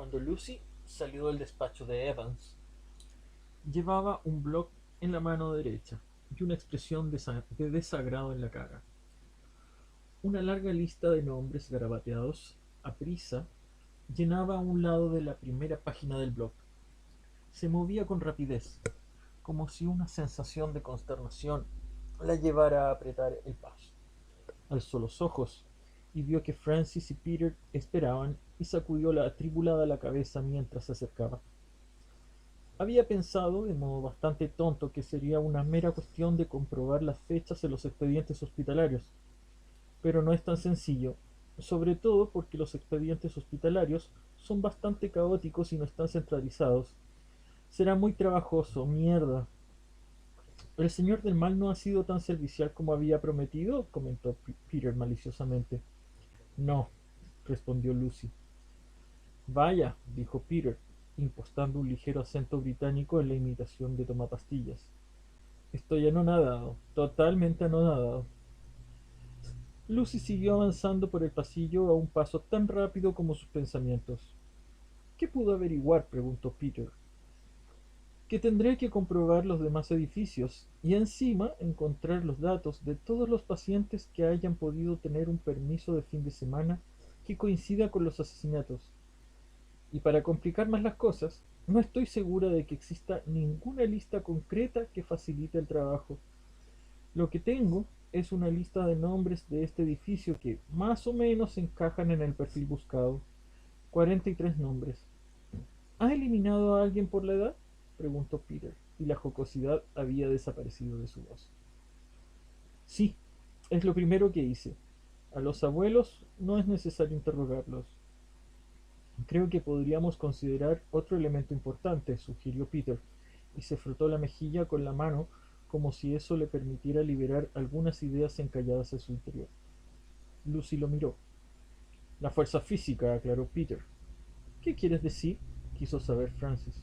Cuando Lucy salió del despacho de Evans, llevaba un bloc en la mano derecha y una expresión de desagrado en la cara. Una larga lista de nombres garabateados a prisa llenaba un lado de la primera página del blog. Se movía con rapidez, como si una sensación de consternación la llevara a apretar el paso. Alzó los ojos y vio que Francis y Peter esperaban y sacudió la atribulada la cabeza mientras se acercaba. Había pensado, de modo bastante tonto, que sería una mera cuestión de comprobar las fechas en los expedientes hospitalarios, pero no es tan sencillo, sobre todo porque los expedientes hospitalarios son bastante caóticos y no están centralizados. Será muy trabajoso, mierda. El señor del mal no ha sido tan servicial como había prometido, comentó Peter maliciosamente. No, respondió Lucy. Vaya, dijo Peter, impostando un ligero acento británico en la imitación de tomapastillas. Estoy anonadado, totalmente anonadado. Lucy siguió avanzando por el pasillo a un paso tan rápido como sus pensamientos. ¿Qué pudo averiguar?, preguntó Peter. Que tendré que comprobar los demás edificios y encima encontrar los datos de todos los pacientes que hayan podido tener un permiso de fin de semana que coincida con los asesinatos. Y para complicar más las cosas, no estoy segura de que exista ninguna lista concreta que facilite el trabajo. Lo que tengo es una lista de nombres de este edificio que más o menos encajan en el perfil buscado. 43 nombres. ¿Ha eliminado a alguien por la edad?, preguntó Peter, y la jocosidad había desaparecido de su voz. Sí, es lo primero que hice. A los abuelos no es necesario interrogarlos. Creo que podríamos considerar otro elemento importante, sugirió Peter, y se frotó la mejilla con la mano como si eso le permitiera liberar algunas ideas encalladas en su interior. Lucy lo miró. La fuerza física, aclaró Peter. ¿Qué quieres decir?, quiso saber Francis.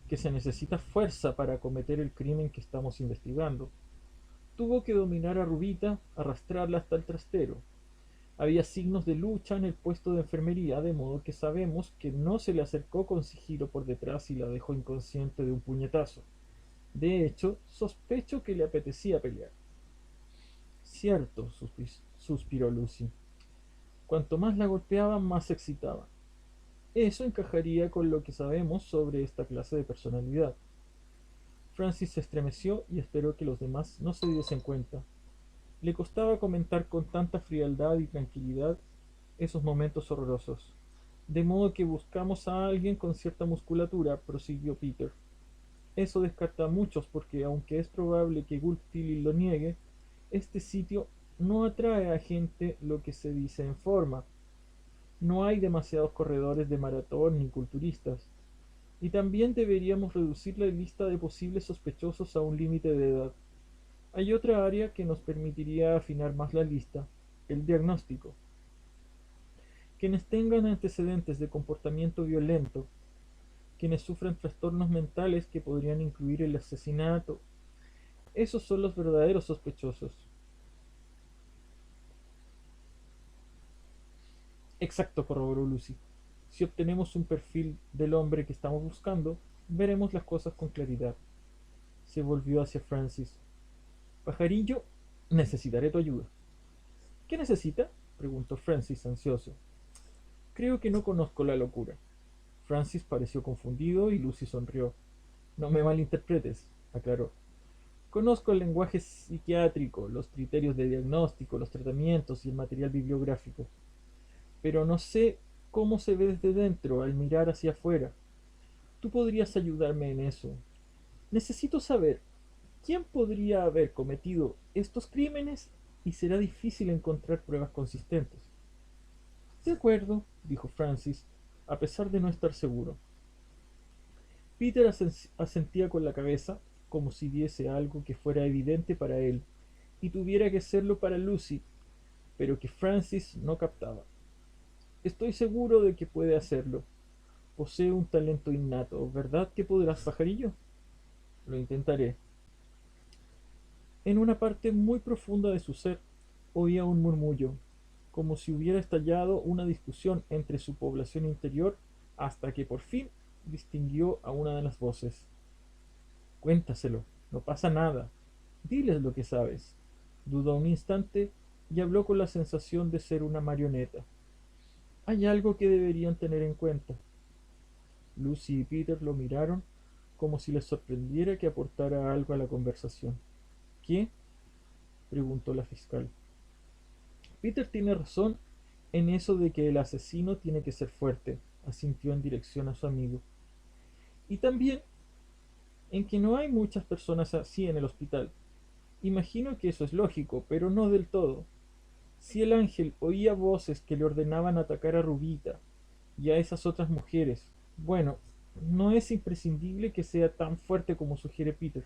Que se necesita fuerza para cometer el crimen que estamos investigando. Tuvo que dominar a Rubita, arrastrarla hasta el trastero. Había signos de lucha en el puesto de enfermería, de modo que sabemos que no se le acercó con sigilo por detrás y la dejó inconsciente de un puñetazo. De hecho, sospecho que le apetecía pelear. Cierto, suspiró Lucy. Cuanto más la golpeaban, más se excitaba. Eso encajaría con lo que sabemos sobre esta clase de personalidad. Francis se estremeció y esperó que los demás no se diesen cuenta. Le costaba comentar con tanta frialdad y tranquilidad esos momentos horrorosos. De modo que buscamos a alguien con cierta musculatura, prosiguió Peter. Eso descarta a muchos porque, aunque es probable que Goodfellow lo niegue, este sitio no atrae a gente lo que se dice en forma. No hay demasiados corredores de maratón ni culturistas. Y también deberíamos reducir la lista de posibles sospechosos a un límite de edad. Hay otra área que nos permitiría afinar más la lista, el diagnóstico. Quienes tengan antecedentes de comportamiento violento, quienes sufren trastornos mentales que podrían incluir el asesinato, esos son los verdaderos sospechosos. Exacto, corroboró Lucy. Si obtenemos un perfil del hombre que estamos buscando, veremos las cosas con claridad. Se volvió hacia Francis. Pajarillo, necesitaré tu ayuda. ¿Qué necesita?, preguntó Francis ansioso. Creo que no conozco la locura. Francis pareció confundido y Lucy sonrió. No me malinterpretes, aclaró. Conozco el lenguaje psiquiátrico, los criterios de diagnóstico, los tratamientos y el material bibliográfico, pero no sé cómo se ve desde dentro al mirar hacia afuera. Tú podrías ayudarme en eso. Necesito saber quién podría haber cometido estos crímenes y será difícil encontrar pruebas consistentes. De acuerdo, dijo Francis, a pesar de no estar seguro. Peter asentía con la cabeza, como si viese algo que fuera evidente para él y tuviera que serlo para Lucy, pero que Francis no captaba. Estoy seguro de que puede hacerlo. Posee un talento innato, ¿verdad que podrás, pajarillo? Lo intentaré. En una parte muy profunda de su ser oía un murmullo, como si hubiera estallado una discusión entre su población interior hasta que por fin distinguió a una de las voces. Cuéntaselo, no pasa nada. Diles lo que sabes. Dudó un instante y habló con la sensación de ser una marioneta. Hay algo que deberían tener en cuenta. Lucy y Peter lo miraron como si les sorprendiera que aportara algo a la conversación. ¿Qué? Preguntó la fiscal. Peter tiene razón en eso de que el asesino tiene que ser fuerte, asintió en dirección a su amigo. Y también en que no hay muchas personas así en el hospital. Imagino que eso es lógico, pero no del todo. Si el ángel oía voces que le ordenaban atacar a Rubita y a esas otras mujeres, bueno, no es imprescindible que sea tan fuerte como sugiere Peter.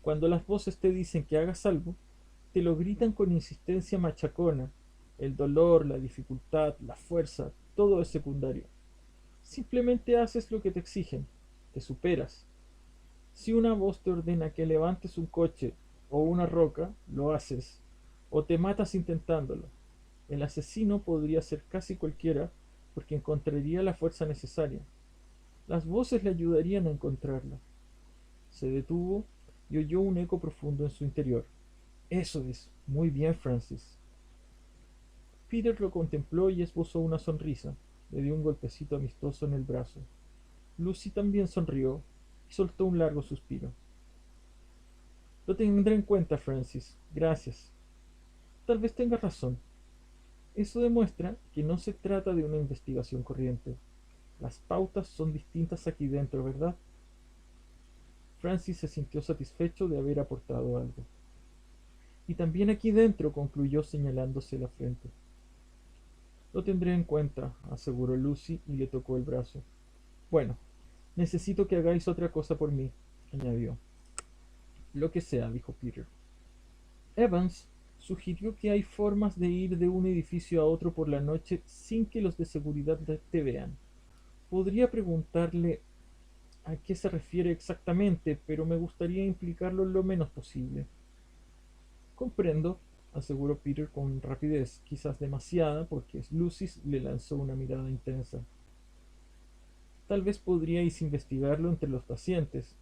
Cuando las voces te dicen que hagas algo, te lo gritan con insistencia machacona. El dolor, la dificultad, la fuerza, todo es secundario. Simplemente haces lo que te exigen, te superas. Si una voz te ordena que levantes un coche o una roca, lo haces, o te matas intentándolo. El asesino podría ser casi cualquiera porque encontraría la fuerza necesaria. Las voces le ayudarían a encontrarla. Se detuvo y oyó un eco profundo en su interior. Eso es, muy bien, Francis. Peter lo contempló y esbozó una sonrisa. Le dio un golpecito amistoso en el brazo. Lucy también sonrió y soltó un largo suspiro. Lo tendré en cuenta, Francis. Gracias. Tal vez tenga razón. Eso demuestra que no se trata de una investigación corriente. Las pautas son distintas aquí dentro, ¿verdad? Francis se sintió satisfecho de haber aportado algo. Y también aquí dentro, concluyó señalándose la frente. Lo tendré en cuenta, aseguró Lucy y le tocó el brazo. Bueno, necesito que hagáis otra cosa por mí, añadió. Lo que sea, dijo Peter. Evans sugirió que hay formas de ir de un edificio a otro por la noche sin que los de seguridad te vean. Podría preguntarle a qué se refiere exactamente, pero me gustaría implicarlo lo menos posible. Comprendo, aseguró Peter con rapidez, quizás demasiada, porque Lucy le lanzó una mirada intensa. Tal vez podríais investigarlo entre los pacientes.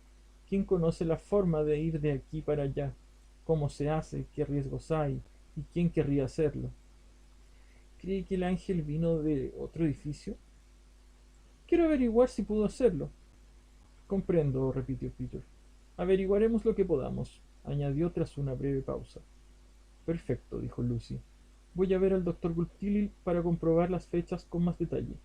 ¿Quién conoce la forma de ir de aquí para allá? ¿Cómo se hace? ¿Qué riesgos hay? ¿Y quién querría hacerlo? ¿Cree que el ángel vino de otro edificio? Quiero averiguar si pudo hacerlo. Comprendo, repitió Peter. Averiguaremos lo que podamos, añadió tras una breve pausa. Perfecto, dijo Lucy. Voy a ver al doctor Gulptilil para comprobar las fechas con más detalle.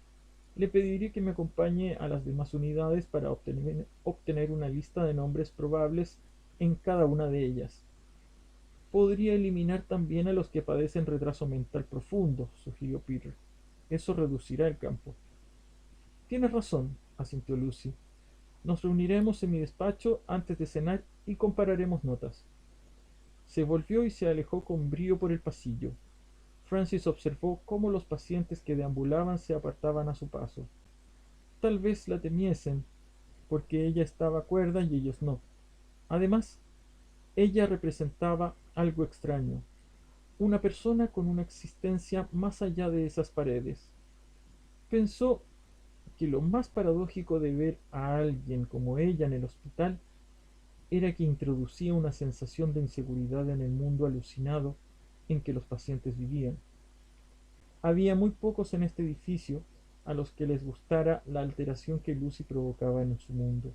Le pediré que me acompañe a las demás unidades para obtener una lista de nombres probables en cada una de ellas. Podría eliminar también a los que padecen retraso mental profundo, sugirió Peter. Eso reducirá el campo. Tienes razón, asintió Lucy. Nos reuniremos en mi despacho antes de cenar y compararemos notas. Se volvió y se alejó con brío por el pasillo. Francis observó cómo los pacientes que deambulaban se apartaban a su paso. Tal vez la temiesen, porque ella estaba cuerda y ellos no. Además, ella representaba algo extraño, una persona con una existencia más allá de esas paredes. Pensó que lo más paradójico de ver a alguien como ella en el hospital era que introducía una sensación de inseguridad en el mundo alucinado en que los pacientes vivían. Había muy pocos en este edificio a los que les gustara la alteración que Lucy provocaba en su mundo.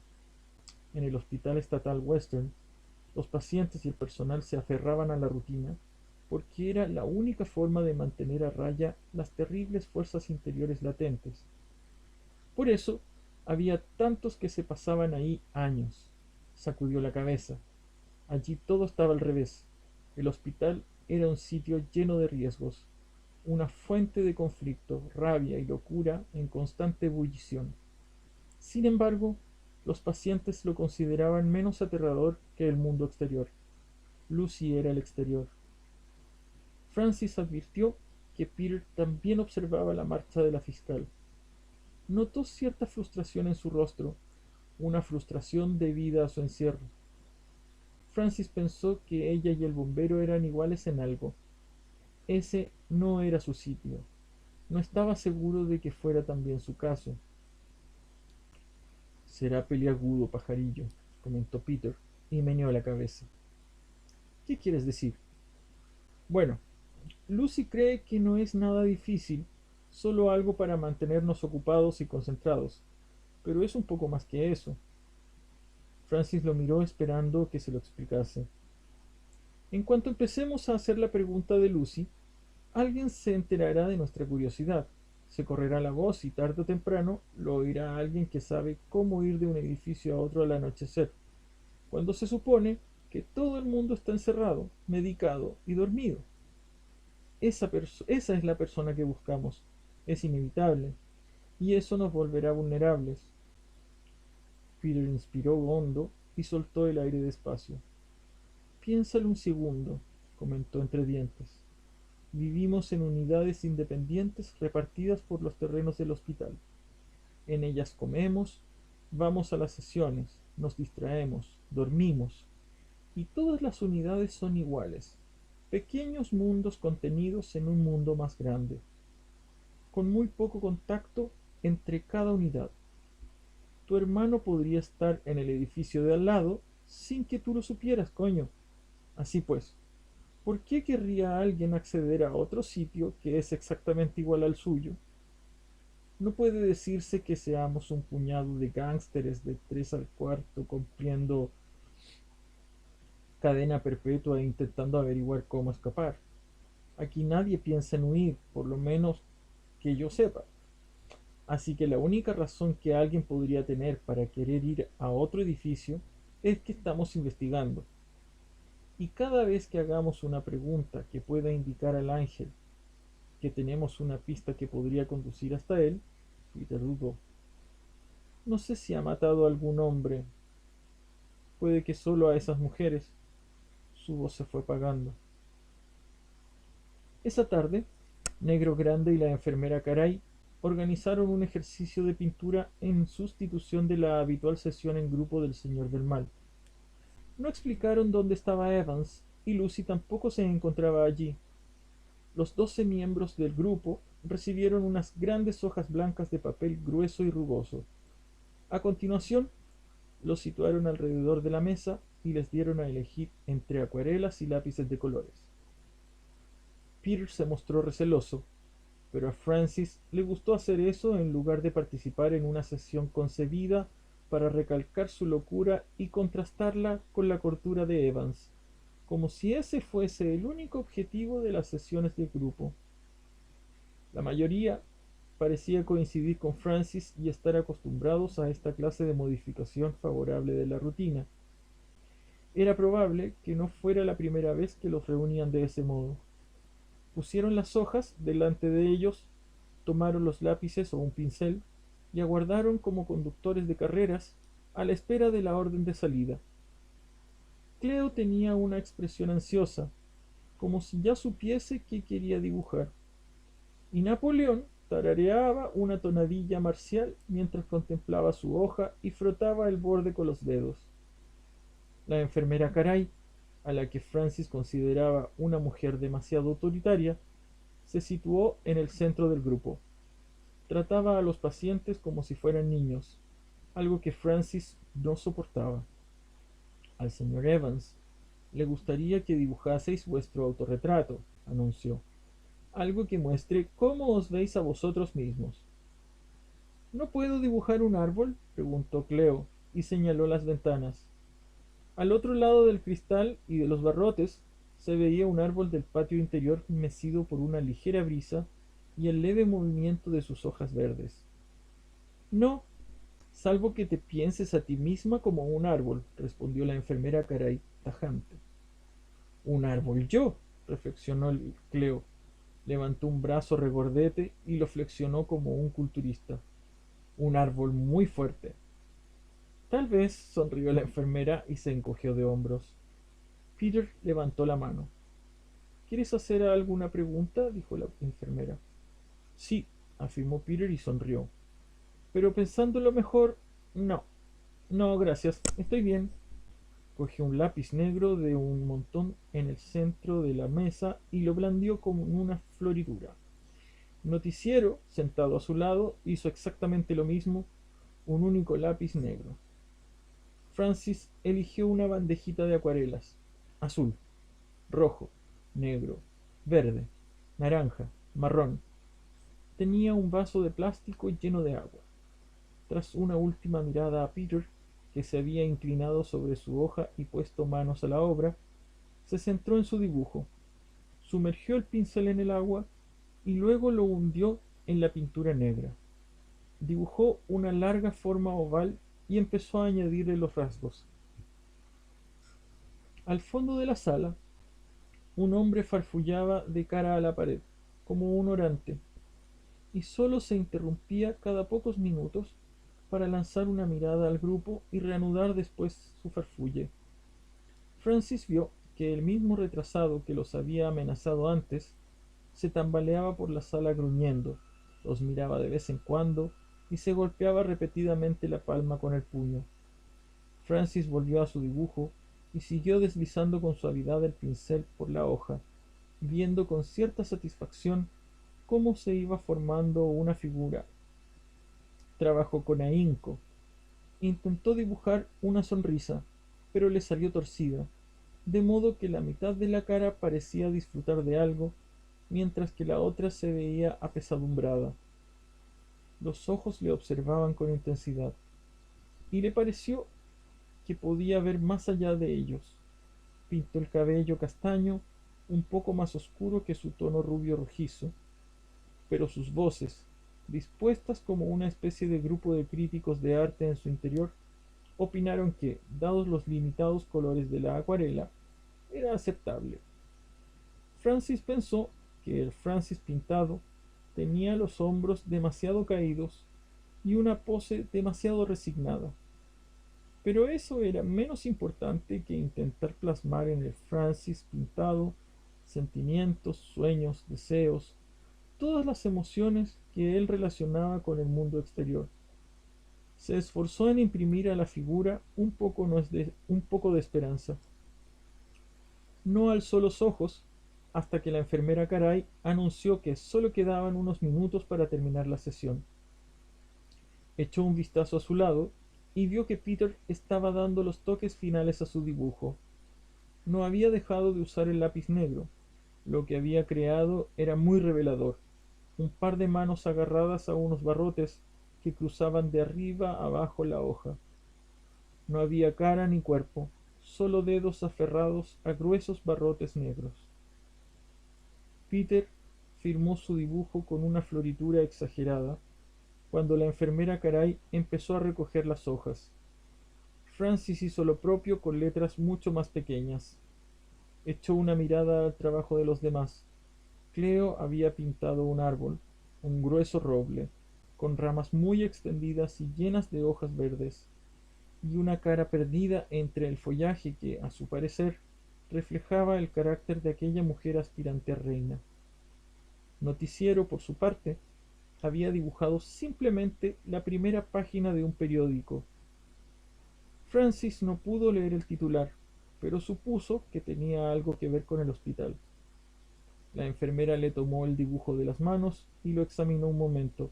En el Hospital Estatal Western, los pacientes y el personal se aferraban a la rutina porque era la única forma de mantener a raya las terribles fuerzas interiores latentes. Por eso, había tantos que se pasaban ahí años. Sacudió la cabeza. Allí todo estaba al revés. El hospital era un sitio lleno de riesgos, una fuente de conflicto, rabia y locura en constante ebullición. Sin embargo, los pacientes lo consideraban menos aterrador que el mundo exterior. Lucy era el exterior. Francis advirtió que Peter también observaba la marcha de la fiscal. Notó cierta frustración en su rostro, una frustración debida a su encierro. Francis pensó que ella y el bombero eran iguales en algo. Ese no era su sitio. No estaba seguro de que fuera también su caso. Será peliagudo, pajarillo, comentó Peter, y meneó la cabeza. ¿Qué quieres decir? Bueno, Lucy cree que no es nada difícil, solo algo para mantenernos ocupados y concentrados, pero es un poco más que eso. Francis lo miró esperando que se lo explicase. En cuanto empecemos a hacer la pregunta de Lucy, alguien se enterará de nuestra curiosidad. Se correrá la voz y tarde o temprano lo oirá alguien que sabe cómo ir de un edificio a otro al anochecer, cuando se supone que todo el mundo está encerrado, medicado y dormido. Esa es la persona que buscamos. Es inevitable. Y eso nos volverá vulnerables. Peter inspiró hondo y soltó el aire despacio. Piénsalo un segundo, comentó entre dientes. Vivimos en unidades independientes repartidas por los terrenos del hospital. En ellas comemos, vamos a las sesiones, nos distraemos, dormimos. Y todas las unidades son iguales, pequeños mundos contenidos en un mundo más grande, con muy poco contacto entre cada unidad. Tu hermano podría estar en el edificio de al lado sin que tú lo supieras, coño. Así pues, ¿por qué querría alguien acceder a otro sitio que es exactamente igual al suyo? No puede decirse que seamos un puñado de gángsteres de 3 al cuarto cumpliendo cadena perpetua e intentando averiguar cómo escapar. Aquí nadie piensa en huir, por lo menos que yo sepa. Así que la única razón que alguien podría tener para querer ir a otro edificio es que estamos investigando. Y cada vez que hagamos una pregunta que pueda indicar al ángel que tenemos una pista que podría conducir hasta él, Peter dudó. No sé si ha matado a algún hombre. Puede que solo a esas mujeres. Su voz se fue apagando. Esa tarde, Negro Grande y la enfermera Caray organizaron un ejercicio de pintura en sustitución de la habitual sesión en grupo del Señor del Mal. No explicaron dónde estaba Evans y Lucy tampoco se encontraba allí. Los 12 miembros del grupo recibieron unas grandes hojas blancas de papel grueso y rugoso. A continuación, los situaron alrededor de la mesa y les dieron a elegir entre acuarelas y lápices de colores. Peter se mostró receloso, pero a Francis le gustó hacer eso en lugar de participar en una sesión concebida para recalcar su locura y contrastarla con la cordura de Evans, como si ese fuese el único objetivo de las sesiones del grupo. La mayoría parecía coincidir con Francis y estar acostumbrados a esta clase de modificación favorable de la rutina. Era probable que no fuera la primera vez que los reunían de ese modo. Pusieron las hojas delante de ellos, tomaron los lápices o un pincel y aguardaron como conductores de carreras a la espera de la orden de salida. Cleo tenía una expresión ansiosa, como si ya supiese qué quería dibujar, y Napoleón tarareaba una tonadilla marcial mientras contemplaba su hoja y frotaba el borde con los dedos. La enfermera Caray, a la que Francis consideraba una mujer demasiado autoritaria, se situó en el centro del grupo. Trataba a los pacientes como si fueran niños, algo que Francis no soportaba. Al señor Evans le gustaría que dibujaseis vuestro autorretrato, anunció. Algo que muestre cómo os veis a vosotros mismos. ¿No puedo dibujar un árbol? Preguntó Cleo, y señaló las ventanas. Al otro lado del cristal y de los barrotes se veía un árbol del patio interior mecido por una ligera brisa y el leve movimiento de sus hojas verdes. No, salvo que te pienses a ti misma como un árbol, respondió la enfermera Caray, tajante. Un árbol yo, reflexionó Cleo. Levantó un brazo regordete y lo flexionó como un culturista. Un árbol muy fuerte. Tal vez, sonrió la enfermera y se encogió de hombros. Peter levantó la mano. ¿Quieres hacer alguna pregunta? Dijo la enfermera. Sí, afirmó Peter y sonrió. Pero pensándolo mejor, no. No, gracias. Estoy bien. Cogió un lápiz negro de un montón en el centro de la mesa y lo blandió como una floridura. Noticiero, sentado a su lado, hizo exactamente lo mismo, un único lápiz negro. Francis eligió una bandejita de acuarelas: azul, rojo, negro, verde, naranja, marrón. Tenía un vaso de plástico lleno de agua. Tras una última mirada a Peter, que se había inclinado sobre su hoja y puesto manos a la obra, se centró en su dibujo. Sumergió el pincel en el agua y luego lo hundió en la pintura negra. Dibujó una larga forma oval y empezó a añadirle los rasgos. Al fondo de la sala, un hombre farfullaba de cara a la pared, como un orante, y solo se interrumpía cada pocos minutos para lanzar una mirada al grupo y reanudar después su farfulle. Francis vio que el mismo retrasado que los había amenazado antes se tambaleaba por la sala gruñendo, los miraba de vez en cuando y se golpeaba repetidamente la palma con el puño. Francis volvió a su dibujo y siguió deslizando con suavidad el pincel por la hoja, viendo con cierta satisfacción cómo se iba formando una figura. Trabajó con ahínco. Intentó dibujar una sonrisa, pero le salió torcida, de modo que la mitad de la cara parecía disfrutar de algo, mientras que la otra se veía apesadumbrada. Los ojos le observaban con intensidad, y le pareció que podía ver más allá de ellos. Pintó el cabello castaño, un poco más oscuro que su tono rubio rojizo, pero sus voces, dispuestas como una especie de grupo de críticos de arte en su interior, opinaron que, dados los limitados colores de la acuarela, era aceptable. Francis pensó que el Francis pintado tenía los hombros demasiado caídos y una pose demasiado resignada. Pero eso era menos importante que intentar plasmar en el Francis pintado sentimientos, sueños, deseos, todas las emociones que él relacionaba con el mundo exterior. Se esforzó en imprimir a la figura un poco de esperanza. No alzó los ojos hasta que la enfermera Caray anunció que solo quedaban unos minutos para terminar la sesión. Echó un vistazo a su lado y vio que Peter estaba dando los toques finales a su dibujo. No había dejado de usar el lápiz negro. Lo que había creado era muy revelador: un par de manos agarradas a unos barrotes que cruzaban de arriba abajo la hoja. No había cara ni cuerpo, solo dedos aferrados a gruesos barrotes negros. Peter firmó su dibujo con una floritura exagerada, cuando la enfermera Caray empezó a recoger las hojas. Francis hizo lo propio con letras mucho más pequeñas. Echó una mirada al trabajo de los demás. Cleo había pintado un árbol, un grueso roble, con ramas muy extendidas y llenas de hojas verdes, y una cara perdida entre el follaje que, a su parecer, reflejaba el carácter de aquella mujer aspirante a reina. Noticiero, por su parte, había dibujado simplemente la primera página de un periódico. Francis no pudo leer el titular, pero supuso que tenía algo que ver con el hospital. La enfermera le tomó el dibujo de las manos y lo examinó un momento.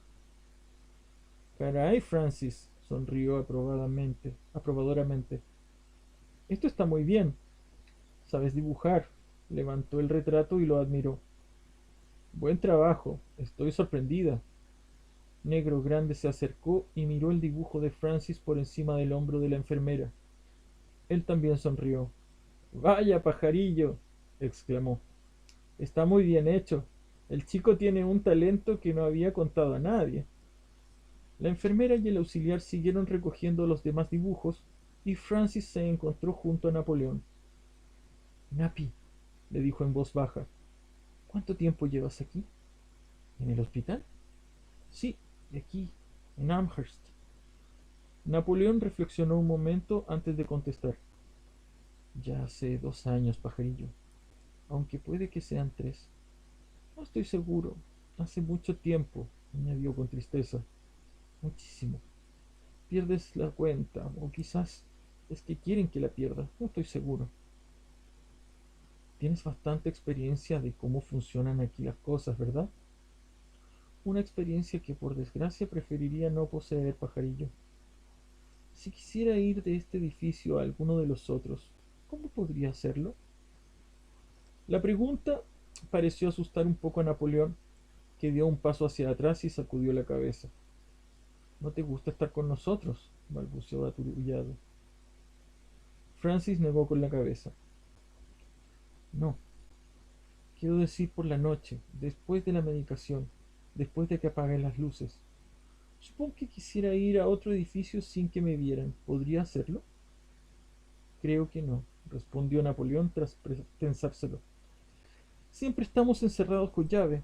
Caray, Francis, sonrió aprobadoramente. Esto está muy bien. Sabes dibujar. Levantó el retrato y lo admiró. Buen trabajo. Estoy sorprendida. Negro Grande se acercó y miró el dibujo de Francis por encima del hombro de la enfermera. Él también sonrió. Vaya pajarillo, exclamó. Está muy bien hecho. El chico tiene un talento que no había contado a nadie. La enfermera y el auxiliar siguieron recogiendo los demás dibujos y Francis se encontró junto a Napoleón. Napi, le dijo en voz baja, ¿cuánto tiempo llevas aquí? ¿En el hospital? Sí, aquí, en Amherst. Napoleón reflexionó un momento antes de contestar. Ya hace 2 años, pajarillo, aunque puede que sean 3. No estoy seguro. Hace mucho tiempo, añadió con tristeza. Muchísimo. Pierdes la cuenta, o quizás es que quieren que la pierda, no estoy seguro. Tienes bastante experiencia de cómo funcionan aquí las cosas, ¿verdad? Una experiencia que por desgracia preferiría no poseer, pajarillo. Si quisiera ir de este edificio a alguno de los otros, ¿cómo podría hacerlo? La pregunta pareció asustar un poco a Napoleón, que dio un paso hacia atrás y sacudió la cabeza. ¿No te gusta estar con nosotros?, balbuceó aturullado. Francis negó con la cabeza. No, quiero decir por la noche, después de la medicación, después de que apaguen las luces. Supongo que quisiera ir a otro edificio sin que me vieran. ¿Podría hacerlo? Creo que no, respondió Napoleón tras pensárselo. Siempre estamos encerrados con llave.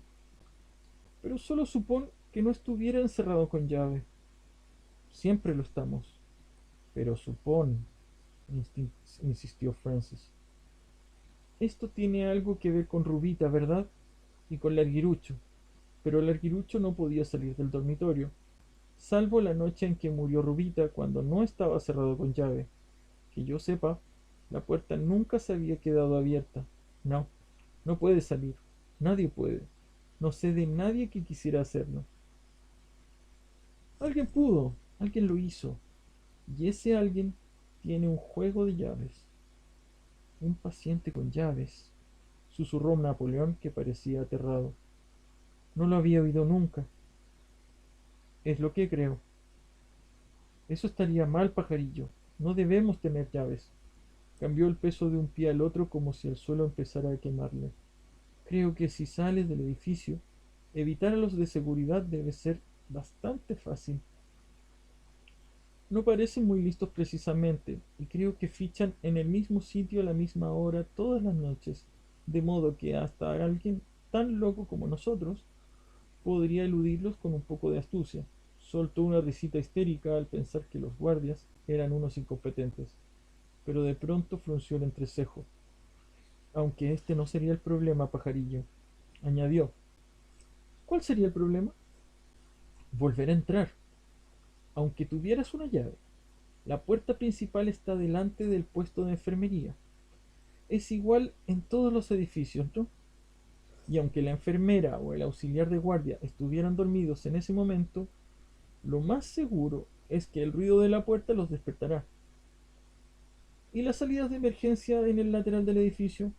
Pero solo supón que no estuviera encerrado con llave. Siempre lo estamos. Pero supón, insistió Francis. Esto tiene algo que ver con Rubita, ¿verdad? Y con Larguirucho. Pero Larguirucho no podía salir del dormitorio, salvo la noche en que murió Rubita cuando no estaba cerrado con llave. Que yo sepa, la puerta nunca se había quedado abierta. No, no puede salir. Nadie puede. No sé de nadie que quisiera hacerlo. Alguien pudo, alguien lo hizo. Y ese alguien tiene un juego de llaves. Un paciente con llaves, susurró Napoleón, que parecía aterrado. No lo había oído nunca. Es lo que creo. Eso estaría mal, pajarillo. No debemos tener llaves. Cambió el peso de un pie al otro como si el suelo empezara a quemarle. Creo que si sales del edificio, evitar a los de seguridad debe ser bastante fácil. No parecen muy listos precisamente, y creo que fichan en el mismo sitio a la misma hora todas las noches, de modo que hasta alguien tan loco como nosotros podría eludirlos con un poco de astucia. Soltó una risita histérica al pensar que los guardias eran unos incompetentes, pero de pronto frunció el entrecejo. Aunque este no sería el problema, pajarillo, añadió. ¿Cuál sería el problema? Volver a entrar, aunque tuvieras una llave. La puerta principal está delante del puesto de enfermería. Es igual en todos los edificios, ¿no? Y aunque la enfermera o el auxiliar de guardia estuvieran dormidos en ese momento, lo más seguro es que el ruido de la puerta los despertará. ¿Y las salidas de emergencia en el lateral del edificio?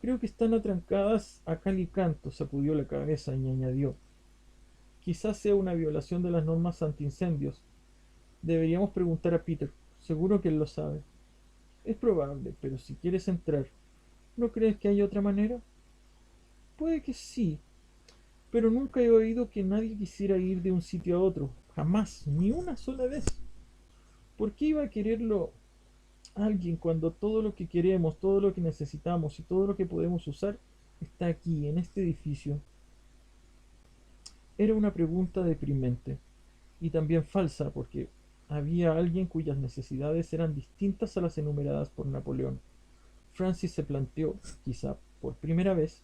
Creo que están atrancadas a cal y canto, sacudió la cabeza y añadió. Quizás sea una violación de las normas antiincendios. Deberíamos preguntar a Peter, seguro que él lo sabe. Es probable, pero si quieres entrar, ¿no crees que hay otra manera? Puede que sí, pero nunca he oído que nadie quisiera ir de un sitio a otro. Jamás, ni una sola vez. ¿Por qué iba a quererlo alguien cuando todo lo que queremos, todo lo que necesitamos y todo lo que podemos usar está aquí, en este edificio? Era una pregunta deprimente y también falsa porque había alguien cuyas necesidades eran distintas a las enumeradas por Napoleón. Francis se planteó, quizá por primera vez,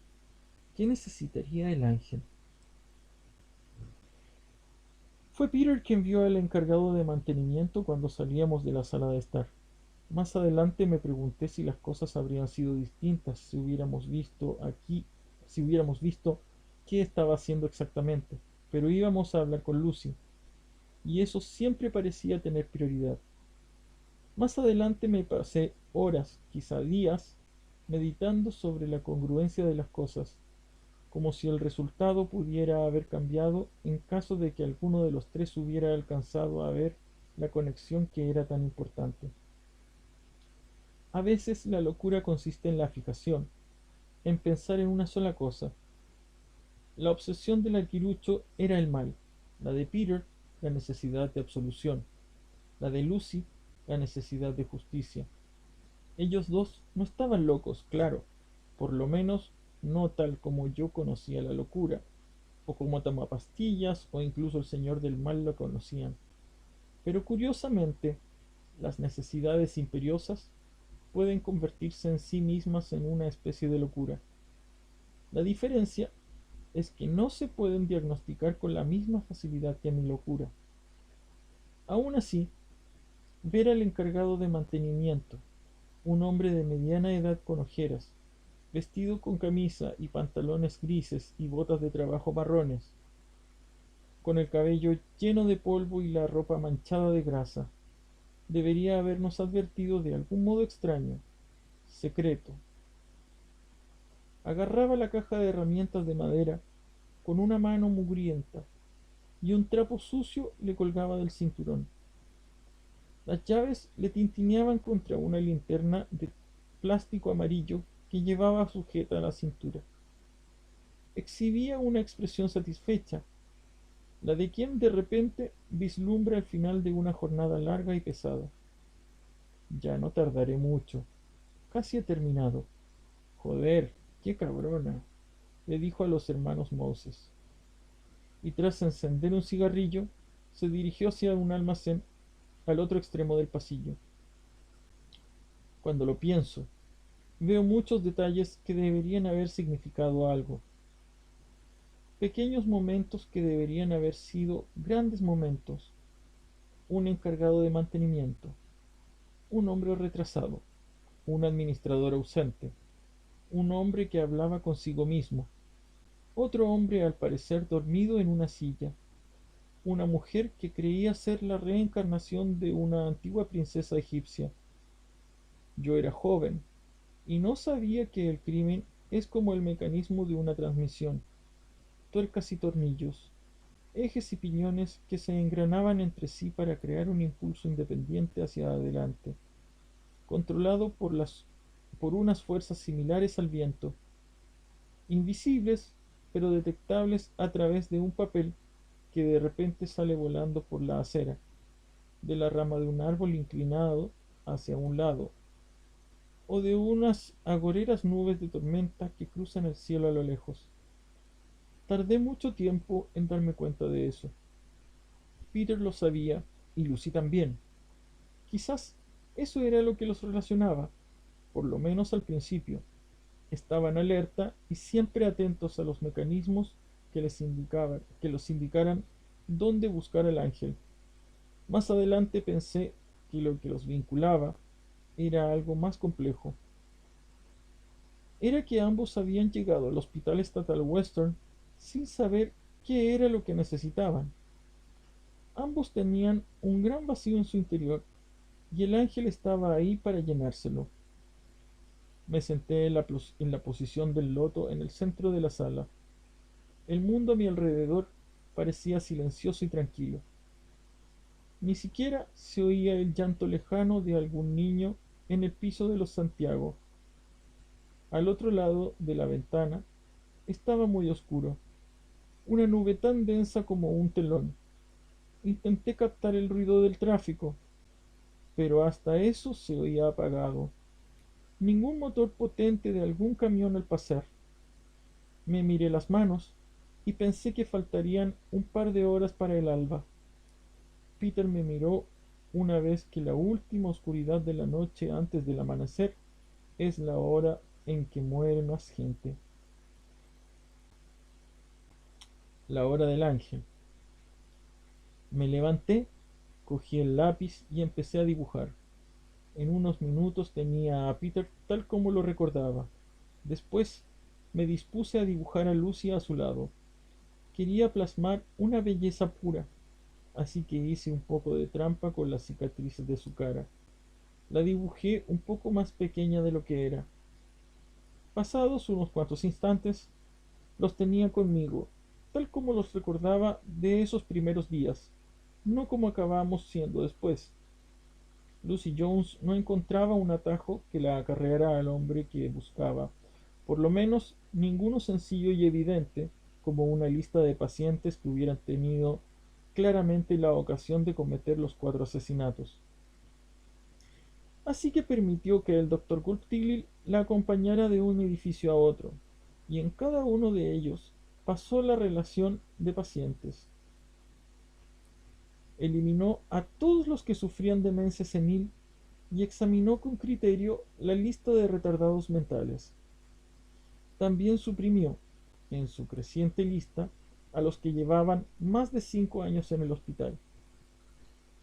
¿qué necesitaría el ángel? Fue Peter quien vio al encargado de mantenimiento cuando salíamos de la sala de estar. Más adelante me pregunté si las cosas habrían sido distintas si hubiéramos visto qué estaba haciendo exactamente, pero íbamos a hablar con Lucy, y eso siempre parecía tener prioridad. Más adelante me pasé horas, quizá días, meditando sobre la congruencia de las cosas, como si el resultado pudiera haber cambiado en caso de que alguno de los tres hubiera alcanzado a ver la conexión que era tan importante. A veces la locura consiste en la fijación, en pensar en una sola cosa. La obsesión del arquirucho era el mal, la de Peter la necesidad de absolución, la de Lucy la necesidad de justicia. Ellos dos no estaban locos, claro, por lo menos no tal como yo conocía la locura, o como Tomapastillas o incluso el Señor del Mal lo conocían. Pero curiosamente, las necesidades imperiosas pueden convertirse en sí mismas en una especie de locura. La diferencia es que no se pueden diagnosticar con la misma facilidad que mi locura. Aún así, ver al encargado de mantenimiento, un hombre de mediana edad con ojeras, vestido con camisa y pantalones grises y botas de trabajo marrones, con el cabello lleno de polvo y la ropa manchada de grasa. Debería habernos advertido de algún modo extraño, secreto. Agarraba la caja de herramientas de madera con una mano mugrienta y un trapo sucio le colgaba del cinturón. Las llaves le tintineaban contra una linterna de plástico amarillo que llevaba sujeta a la cintura. Exhibía una expresión satisfecha, la de quien de repente vislumbra el final de una jornada larga y pesada. Ya no tardaré mucho. Casi he terminado. Joder, qué cabrona, le dijo a los hermanos Moses. Y tras encender un cigarrillo, se dirigió hacia un almacén al otro extremo del pasillo. Cuando lo pienso, veo muchos detalles que deberían haber significado algo. Pequeños momentos que deberían haber sido grandes momentos. Un encargado de mantenimiento, un hombre retrasado, un administrador ausente, un hombre que hablaba consigo mismo, otro hombre al parecer dormido en una silla, una mujer que creía ser la reencarnación de una antigua princesa egipcia. Yo era joven y no sabía que el crimen es como el mecanismo de una transmisión, tuercas y tornillos, ejes y piñones que se engranaban entre sí para crear un impulso independiente hacia adelante, controlado por unas fuerzas similares al viento, invisibles pero detectables a través de un papel que de repente sale volando por la acera, de la rama de un árbol inclinado hacia un lado, o de unas agoreras nubes de tormenta que cruzan el cielo a lo lejos. Tardé mucho tiempo en darme cuenta de eso. Peter lo sabía y Lucy también. Quizás eso era lo que los relacionaba, por lo menos al principio. Estaban alerta y siempre atentos a los mecanismos que los indicaran dónde buscar al ángel. Más adelante pensé que lo que los vinculaba era algo más complejo. Era que ambos habían llegado al Hospital Estatal Western sin saber qué era lo que necesitaban. Ambos tenían un gran vacío en su interior y el ángel estaba ahí para llenárselo. Me senté en la posición del loto en el centro de la sala. El mundo a mi alrededor parecía silencioso y tranquilo. Ni siquiera se oía el llanto lejano de algún niño en el piso de los Santiago. Al otro lado de la ventana estaba muy oscuro, una nube tan densa como un telón. Intenté captar el ruido del tráfico, pero hasta eso se oía apagado. Ningún motor potente de algún camión al pasar. Me miré las manos y pensé que faltarían un par de horas para el alba. Peter me miró una vez que la última oscuridad de la noche antes del amanecer es la hora en que muere más gente. La hora del ángel. Me levanté, cogí el lápiz y empecé a dibujar. En unos minutos tenía a Peter tal como lo recordaba. Después me dispuse a dibujar a Lucy a su lado. Quería plasmar una belleza pura, así que hice un poco de trampa con las cicatrices de su cara. La dibujé un poco más pequeña de lo que era. Pasados unos cuantos instantes, los tenía conmigo, tal como los recordaba de esos primeros días, no como acabamos siendo después. Lucy Jones no encontraba un atajo que la acarreara al hombre que buscaba, por lo menos ninguno sencillo y evidente, como una lista de pacientes que hubieran tenido claramente la ocasión de cometer los 4 asesinatos. Así que permitió que el doctor Gulptilil la acompañara de un edificio a otro, y en cada uno de ellos pasó la relación de pacientes. Eliminó a todos los que sufrían demencia senil y examinó con criterio la lista de retardados mentales. También suprimió, en su creciente lista, a los que llevaban más de 5 años en el hospital.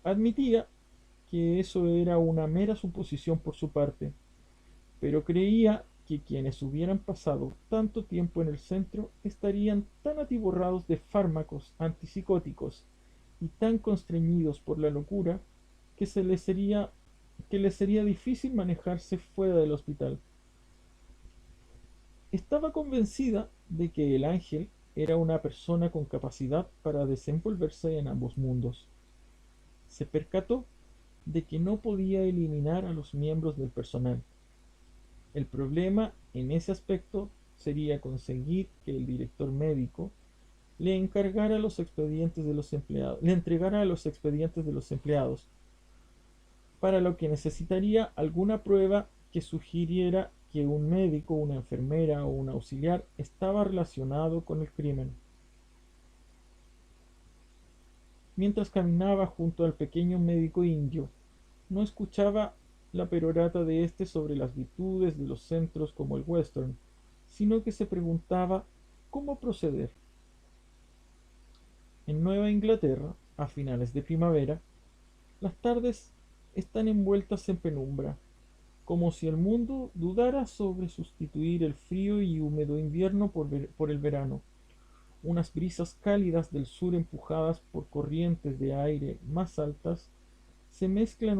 Admitía que eso era una mera suposición por su parte, pero creía que quienes hubieran pasado tanto tiempo en el centro estarían tan atiborrados de fármacos antipsicóticos y tan constreñidos por la locura que les sería difícil manejarse fuera del hospital. Estaba convencida de que el ángel era una persona con capacidad para desenvolverse en ambos mundos. Se percató de que no podía eliminar a los miembros del personal. El problema en ese aspecto sería conseguir que el director médico le encargara los expedientes de los empleados, le entregara los expedientes de los empleados, para lo que necesitaría alguna prueba que sugiriera que un médico, una enfermera o un auxiliar estaba relacionado con el crimen. Mientras caminaba junto al pequeño médico indio, no escuchaba la perorata de éste sobre las virtudes de los centros como el Western, sino que se preguntaba cómo proceder. En Nueva Inglaterra, a finales de primavera, las tardes están envueltas en penumbra, como si el mundo dudara sobre sustituir el frío y húmedo invierno por el verano. Unas brisas cálidas del sur empujadas por corrientes de aire más altas se mezclan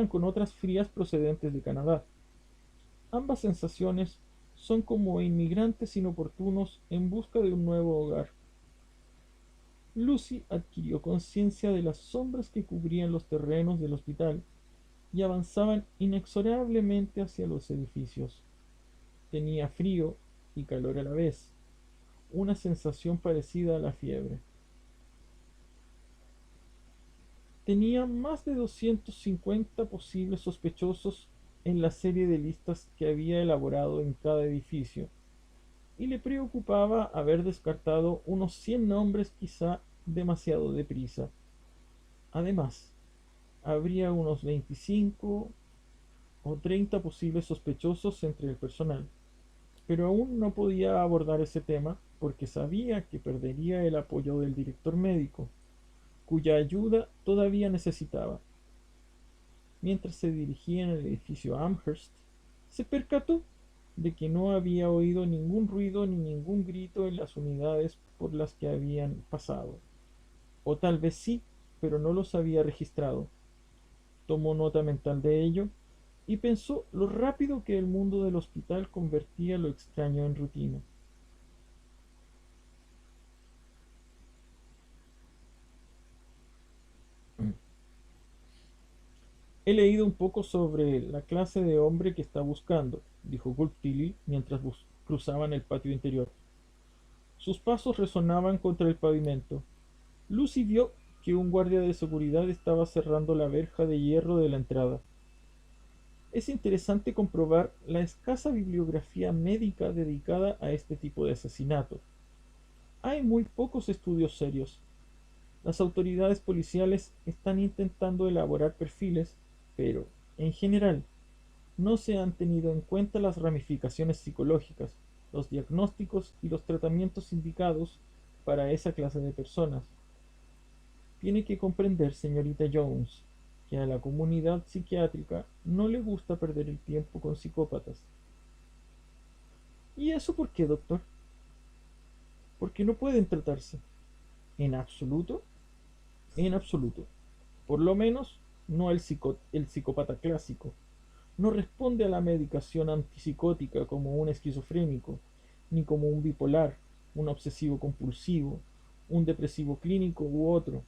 con otras frías procedentes de Canadá. Ambas sensaciones son como inmigrantes inoportunos en busca de un nuevo hogar. Lucy adquirió conciencia de las sombras que cubrían los terrenos del hospital y avanzaban inexorablemente hacia los edificios. Tenía frío y calor a la vez, una sensación parecida a la fiebre. Tenía más de 250 posibles sospechosos en la serie de listas que había elaborado en cada edificio, y le preocupaba haber descartado unos 100 nombres quizá demasiado deprisa. Además, habría unos 25 o 30 posibles sospechosos entre el personal, pero aún no podía abordar ese tema porque sabía que perdería el apoyo del director médico, cuya ayuda todavía necesitaba. Mientras se dirigía en el edificio Amherst, se percató de que no había oído ningún ruido ni ningún grito en las unidades por las que habían pasado. O tal vez sí, pero no los había registrado. Tomó nota mental de ello y pensó lo rápido que el mundo del hospital convertía lo extraño en rutina. He leído un poco sobre la clase de hombre que está buscando, dijo Tilly mientras cruzaban el patio interior. Sus pasos resonaban contra el pavimento. Lucy vio que un guardia de seguridad estaba cerrando la verja de hierro de la entrada. Es interesante comprobar la escasa bibliografía médica dedicada a este tipo de asesinato. Hay muy pocos estudios serios. Las autoridades policiales están intentando elaborar perfiles, pero, en general, no se han tenido en cuenta las ramificaciones psicológicas, los diagnósticos y los tratamientos indicados para esa clase de personas. Tiene que comprender, señorita Jones, que a la comunidad psiquiátrica no le gusta perder el tiempo con psicópatas. ¿Y eso por qué, doctor? Porque no pueden tratarse. ¿En absoluto? En absoluto. Por lo menos, no el psicópata clásico. No responde a la medicación antipsicótica como un esquizofrénico, ni como un bipolar, un obsesivo compulsivo, un depresivo clínico u otro.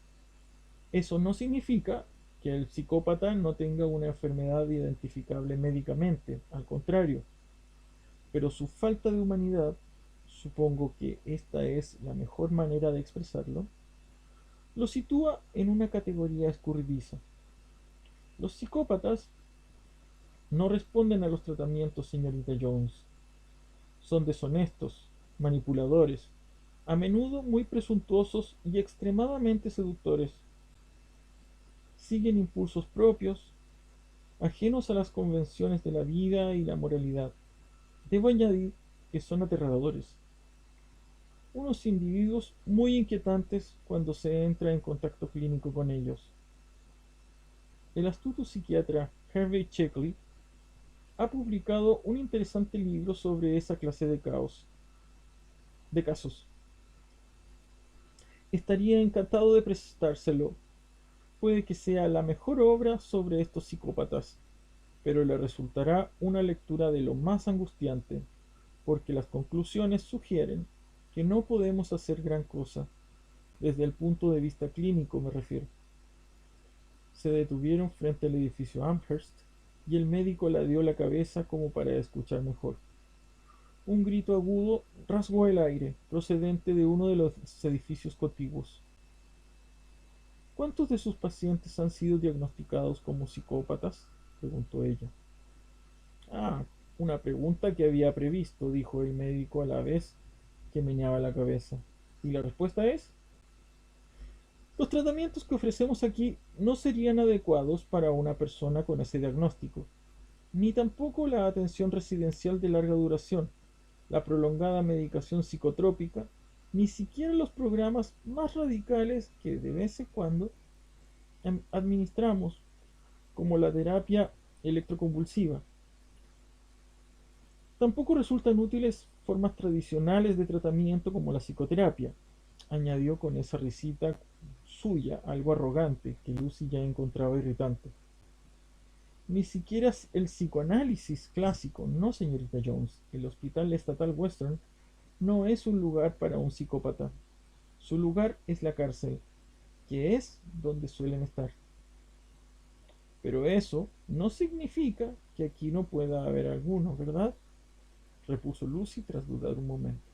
Eso no significa que el psicópata no tenga una enfermedad identificable médicamente, al contrario, pero su falta de humanidad, supongo que esta es la mejor manera de expresarlo, lo sitúa en una categoría escurridiza. Los psicópatas no responden a los tratamientos, señorita Jones. Son deshonestos, manipuladores, a menudo muy presuntuosos y extremadamente seductores. Siguen impulsos propios, ajenos a las convenciones de la vida y la moralidad. Debo añadir que son aterradores. Unos individuos muy inquietantes cuando se entra en contacto clínico con ellos. El astuto psiquiatra Harvey Sheckley ha publicado un interesante libro sobre esa clase de casos. Estaría encantado de prestárselo. Puede que sea la mejor obra sobre estos psicópatas, pero le resultará una lectura de lo más angustiante, porque las conclusiones sugieren que no podemos hacer gran cosa, desde el punto de vista clínico me refiero. Se detuvieron frente al edificio Amherst y el médico ladeó la cabeza como para escuchar mejor. Un grito agudo rasgó el aire, procedente de uno de los edificios contiguos. ¿Cuántos de sus pacientes han sido diagnosticados como psicópatas?, preguntó ella. Ah, una pregunta que había previsto, dijo el médico a la vez que meneaba la cabeza. ¿Y la respuesta es? Los tratamientos que ofrecemos aquí no serían adecuados para una persona con ese diagnóstico, ni tampoco la atención residencial de larga duración, la prolongada medicación psicotrópica, ni siquiera los programas más radicales que de vez en cuando administramos, como la terapia electroconvulsiva. Tampoco resultan útiles formas tradicionales de tratamiento como la psicoterapia, añadió con esa risita suya algo arrogante que Lucy ya encontraba irritante. Ni siquiera el psicoanálisis clásico, no, señorita Jones. El Hospital Estatal Western no es un lugar para un psicópata. Su lugar es la cárcel, que es donde suelen estar. Pero eso no significa que aquí no pueda haber alguno, ¿verdad?, repuso Lucy tras dudar un momento.